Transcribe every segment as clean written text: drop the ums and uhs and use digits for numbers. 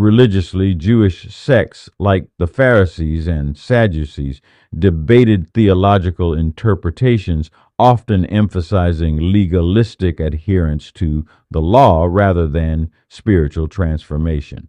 religiously Jewish sects like the Pharisees and Sadducees debated theological interpretations, often emphasizing legalistic adherence to the law rather than spiritual transformation.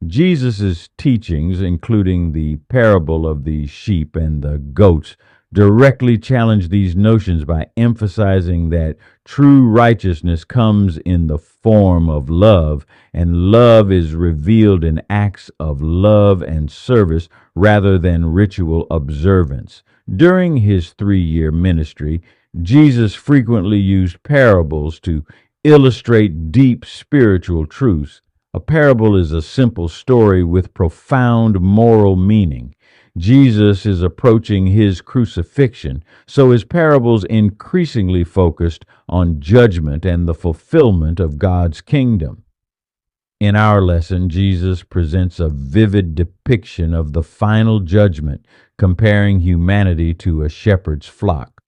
Jesus' teachings, including the parable of the sheep and the goats, directly challenge these notions by emphasizing that true righteousness comes in the form of love, and love is revealed in acts of love and service rather than ritual observance. During his 3-year ministry, Jesus frequently used parables to illustrate deep spiritual truths. A parable is a simple story with profound moral meaning. Jesus is approaching his crucifixion, so his parables increasingly focused on judgment and the fulfillment of God's kingdom. In our lesson, Jesus presents a vivid depiction of the final judgment, comparing humanity to a shepherd's flock.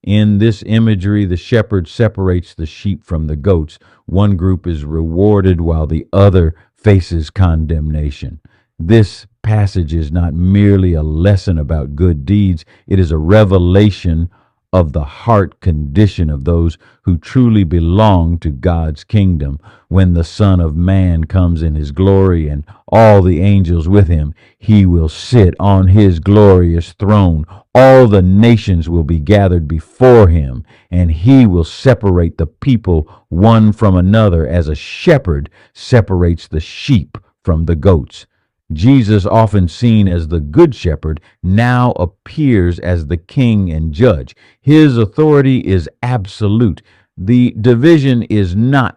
In this imagery, the shepherd separates the sheep from the goats. One group is rewarded while the other faces condemnation. This passage is not merely a lesson about good deeds, it is a revelation of the heart condition of those who truly belong to God's kingdom. When the Son of Man comes in his glory and all the angels with him, he will sit on his glorious throne. All the nations will be gathered before him, and he will separate the people one from another as a shepherd separates the sheep from the goats. Jesus, often seen as the Good Shepherd, now appears as the King and Judge. His authority is absolute. The division is not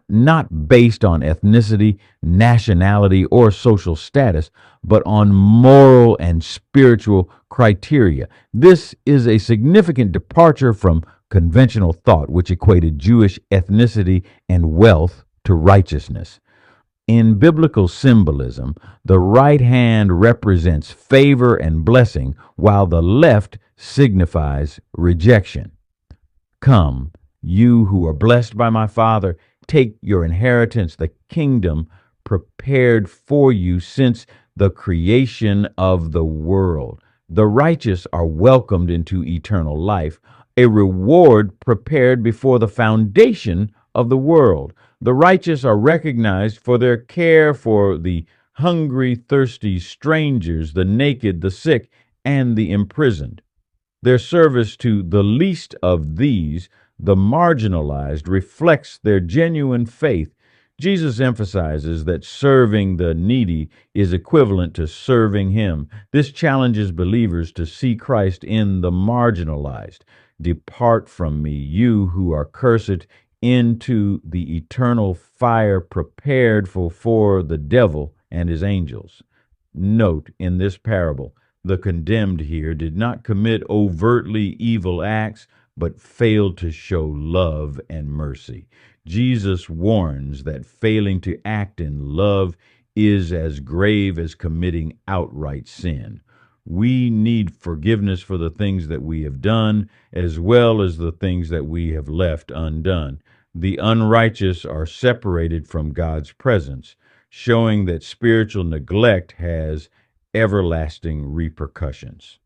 based on ethnicity, nationality, or social status, but on moral and spiritual criteria. This is a significant departure from conventional thought, which equated Jewish ethnicity and wealth to righteousness. In biblical symbolism, the right hand represents favor and blessing, while the left signifies rejection. Come, you who are blessed by my Father, take your inheritance, the kingdom prepared for you since the creation of the world. The righteous are welcomed into eternal life, a reward prepared before the foundation of the world. The righteous are recognized for their care for the hungry, thirsty, strangers, the naked, the sick, and the imprisoned. Their service to the least of these, the marginalized, reflects their genuine faith. Jesus emphasizes that serving the needy is equivalent to serving him. This challenges believers to see Christ in the marginalized. Depart from me, you who are cursed, into the eternal fire prepared for the devil and his angels. Note, in this parable, the condemned here did not commit overtly evil acts, but failed to show love and mercy. Jesus warns that failing to act in love is as grave as committing outright sin. We need forgiveness for the things that we have done, as well as the things that we have left undone. The unrighteous are separated from God's presence, showing that spiritual neglect has everlasting repercussions.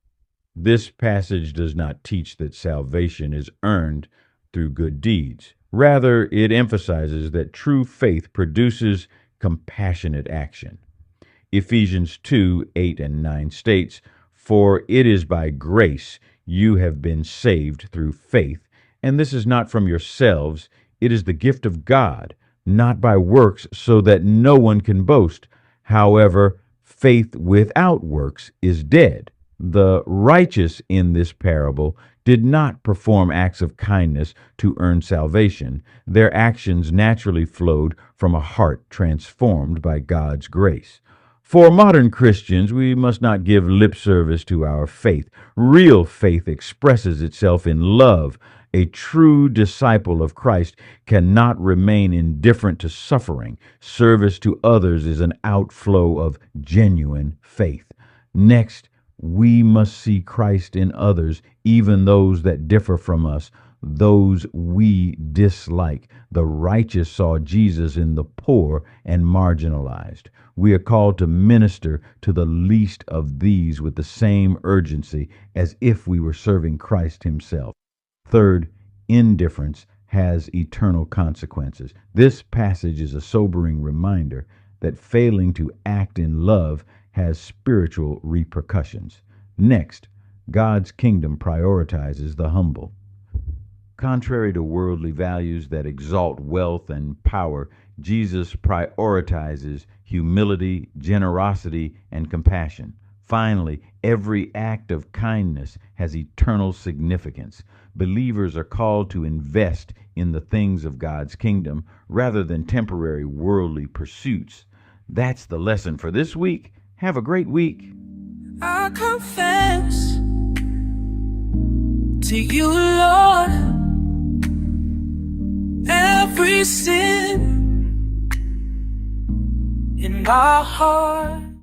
This passage does not teach that salvation is earned through good deeds. Rather, it emphasizes that true faith produces compassionate action. Ephesians 2:8 and 9 states, "For it is by grace you have been saved through faith, and this is not from yourselves, it is the gift of God, not by works, so that no one can boast. However, faith without works is dead." The righteous in this parable did not perform acts of kindness to earn salvation. Their actions naturally flowed from a heart transformed by God's grace. For modern Christians, we must not give lip service to our faith. Real faith expresses itself in love. A true disciple of Christ cannot remain indifferent to suffering. Service to others is an outflow of genuine faith. Next, we must see Christ in others, even those that differ from us. those we dislike. The righteous saw Jesus in the poor and marginalized. We are called to minister to the least of these with the same urgency as if we were serving Christ himself. Third, indifference has eternal consequences. This passage is a sobering reminder that failing to act in love has spiritual repercussions. Next, God's kingdom prioritizes the humble. Contrary to worldly values that exalt wealth and power, Jesus prioritizes humility, generosity, and compassion. Finally, every act of kindness has eternal significance. Believers are called to invest in the things of God's kingdom rather than temporary worldly pursuits. That's the lesson for this week. Have a great week. I confess to you, Lord, every sin in my heart.